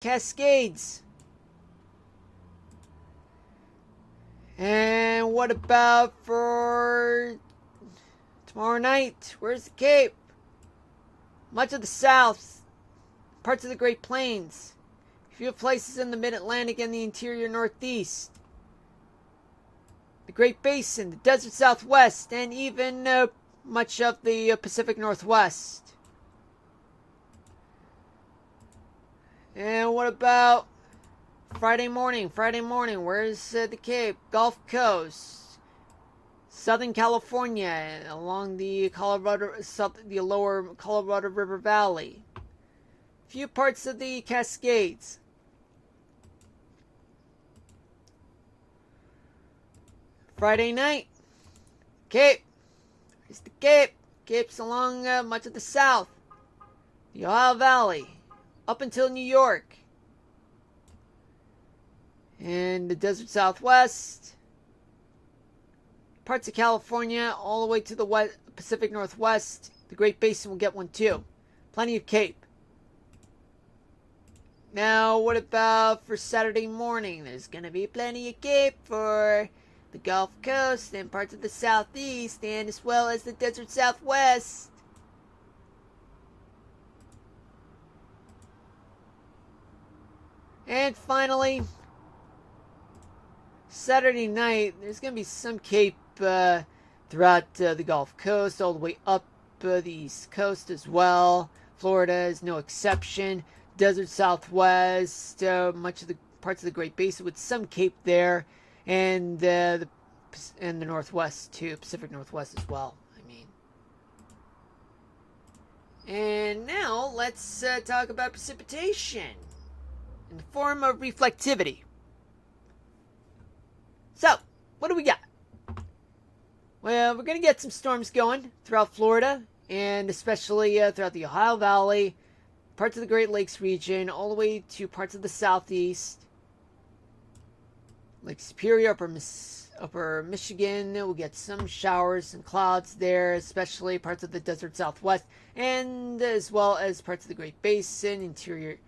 Cascades. And what about for tomorrow night? Where's the Cape? Much of the South, parts of the Great Plains, a few places in the Mid-Atlantic and the interior Northeast, the Great Basin, the Desert Southwest, and even much of the Pacific Northwest. And what about Friday morning? Where's the Cape? Gulf Coast, Southern California, along the lower Colorado River Valley, a few parts of the Cascades. Friday night, Cape. It's the Cape. Cape's along much of the South, the Ohio Valley, up until New York, and the Desert Southwest, parts of California, all the way to the Pacific Northwest. The Great Basin will get one too. Plenty of Cape. Now, what about for Saturday morning? There's going to be plenty of Cape for the Gulf Coast and parts of the Southeast, and as well as the Desert Southwest. And finally, Saturday night, there's going to be some Cape throughout the Gulf Coast, all the way up the East Coast as well. Florida is no exception. Desert Southwest, much of the parts of the Great Basin with some Cape there, and the Northwest too, Pacific Northwest as well. And now let's talk about precipitation in the form of reflectivity. So, what do we got? Well, we're going to get some storms going throughout Florida, and especially throughout the Ohio Valley, parts of the Great Lakes region, all the way to parts of the Southeast. Lake Superior, upper Michigan, we'll get some showers and clouds there, especially parts of the Desert Southwest, and as well as parts of the Great Basin, interior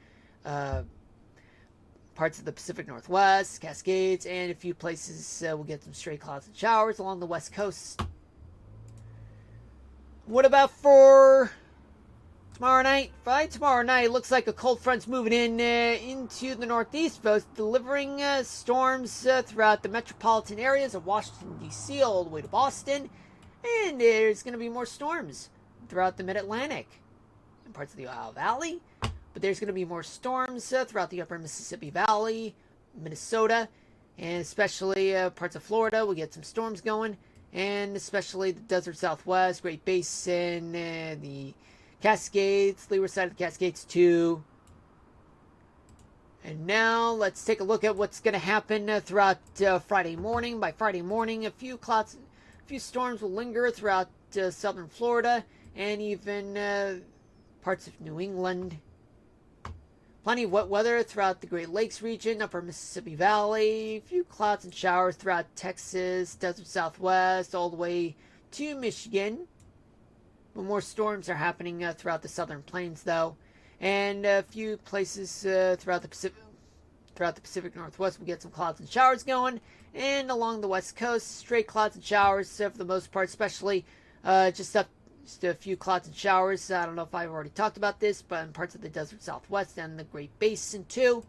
parts of the Pacific Northwest, Cascades, and a few places we'll get some stray clouds and showers along the West Coast. What about for tomorrow night? By tomorrow night, it looks like a cold front's moving in into the Northeast, both delivering storms throughout the metropolitan areas of Washington, D.C., all the way to Boston. And there's going to be more storms throughout the Mid-Atlantic and parts of the Ohio Valley. But there's going to be more storms throughout the upper Mississippi Valley, Minnesota, and especially parts of Florida. We'll get some storms going, and especially the Desert Southwest, Great Basin, the Cascades, leeward side of the Cascades too. And now let's take a look at what's going to happen throughout Friday morning. By Friday morning, a few storms will linger throughout southern Florida and even parts of New England. Plenty of wet weather throughout the Great Lakes region, upper Mississippi Valley, a few clouds and showers throughout Texas, Desert Southwest, all the way to Michigan. But more storms are happening throughout the southern plains, though, and a few places throughout the Pacific Northwest will get some clouds and showers going, and along the West Coast, straight clouds and showers for the most part, especially just a few clouds and showers. I don't know if I've already talked about this, but in parts of the Desert Southwest and the Great Basin too.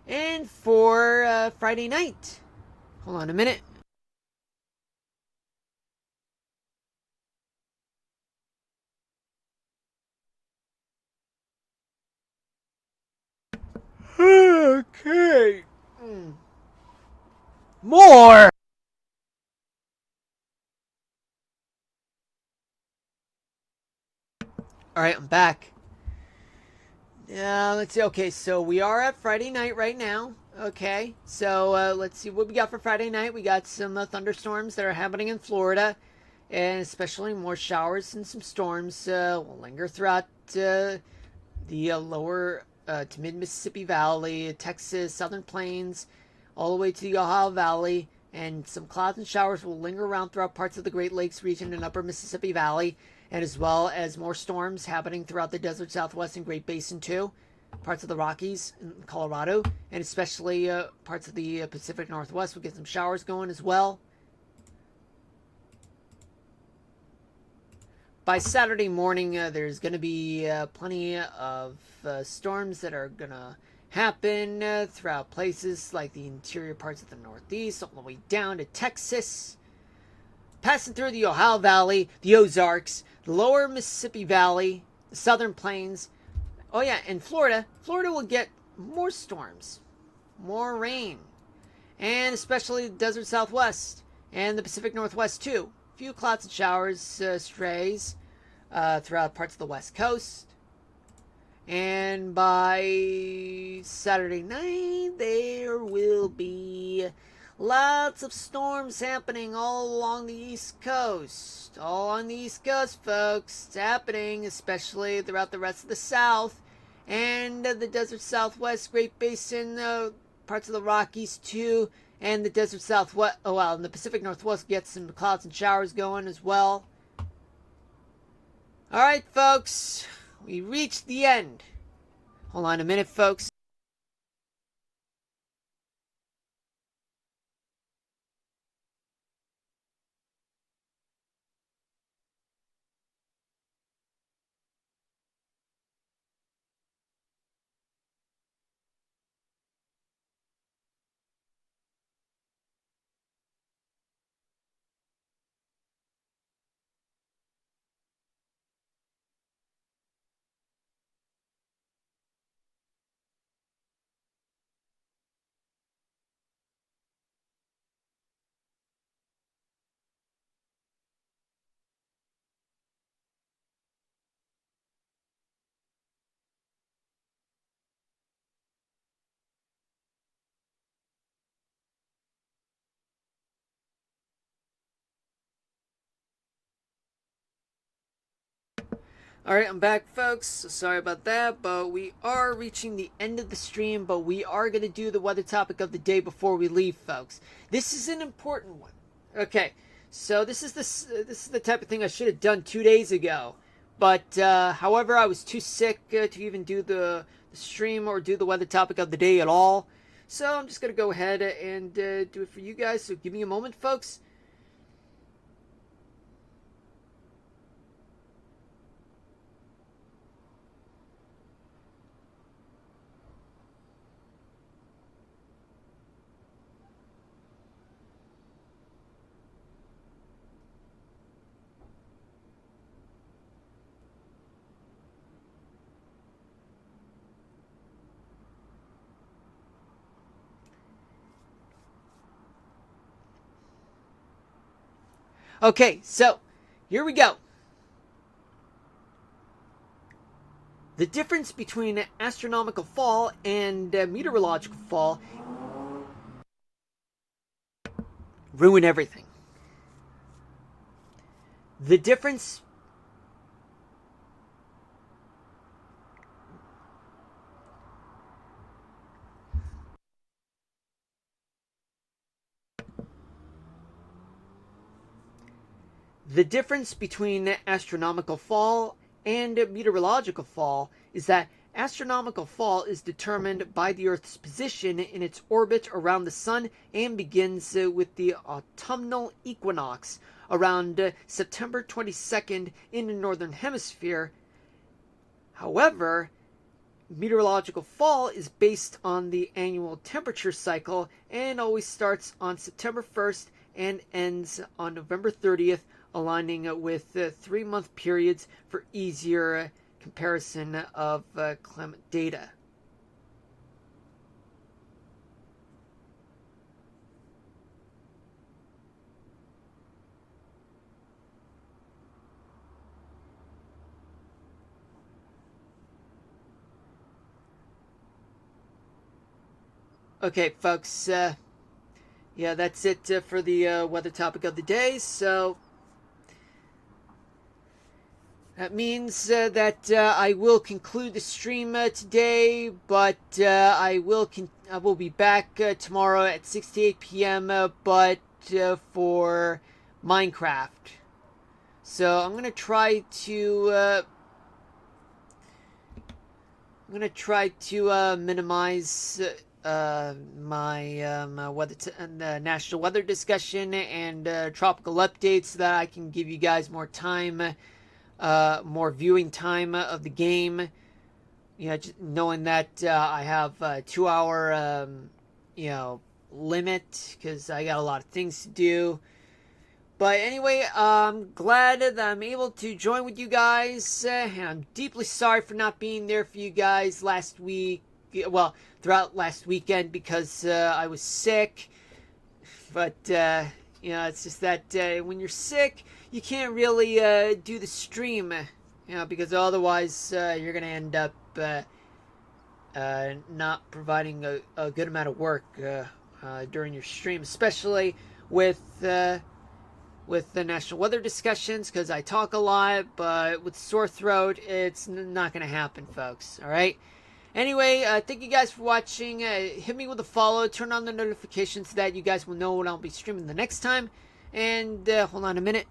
And for Friday night, hold on a minute. Okay. More! Alright, I'm back. Let's see. Okay, so we are at Friday night right now. Okay, so let's see what we got for Friday night. We got some thunderstorms that are happening in Florida, and especially more showers and some storms will linger throughout the lower to mid-Mississippi Valley, Texas, Southern Plains, all the way to the Ohio Valley, and some clouds and showers will linger around throughout parts of the Great Lakes region and upper Mississippi Valley. and as well as more storms happening throughout the desert Southwest and Great Basin too, parts of the Rockies in Colorado, and especially parts of the Pacific Northwest. We'll get some showers going as well. By Saturday morning, there's going to be plenty of storms that are going to happen throughout places like the interior parts of the Northeast, all the way down to Texas, passing through the Ohio Valley, the Ozarks, the lower Mississippi Valley, the Southern Plains. Oh, yeah, and Florida. Florida will get more storms, more rain, and especially the desert Southwest and the Pacific Northwest, too. A few clouds and showers, strays throughout parts of the West Coast. And by Saturday night, there will be lots of storms happening all along the East Coast. All on the East Coast, folks. It's happening, especially throughout the rest of the South and the desert Southwest, Great Basin, parts of the Rockies, too. And the desert Southwest, and the Pacific Northwest gets some clouds and showers going as well. All right, folks, we reached the end. Hold on a minute, folks. Alright, I'm back, folks. Sorry about that, but we are reaching the end of the stream, but we are going to do the weather topic of the day before we leave, folks. This is an important one. Okay, so this is the type of thing I should have done 2 days ago. But, however, I was too sick to even do the stream or do the weather topic of the day at all. So I'm just going to go ahead and do it for you guys. So give me a moment, folks. Okay, so here we go. The difference between astronomical fall and meteorological fall ruin everything. The difference The difference between astronomical fall and meteorological fall is that astronomical fall is determined by the Earth's position in its orbit around the Sun and begins with the autumnal equinox around September 22nd in the Northern Hemisphere. However, meteorological fall is based on the annual temperature cycle and always starts on September 1st and ends on November 30th, aligning with 3-month periods for easier comparison of climate data. Okay, folks, yeah, that's it for the weather topic of the day. So that means that I will conclude the stream today, but I will be back tomorrow at 6 to 8 p.m. But for Minecraft. So I'm gonna try to minimize my national weather discussion and tropical updates so that I can give you guys more time, more viewing time of the game. You know, just knowing that I have a 2 hour, limit because I got a lot of things to do. But anyway, I'm glad that I'm able to join with you guys, and I'm deeply sorry for not being there for you guys last week. Well, throughout last weekend because I was sick. But it's just that when you're sick, you can't really do the stream, because otherwise you're gonna end up not providing a good amount of work during your stream, especially with the national weather discussions, because I talk a lot, but with sore throat, it's not going to happen, folks. All right. Anyway, thank you guys for watching. Hit me with a follow. Turn on the notifications so that you guys will know when I'll be streaming the next time. And hold on a minute.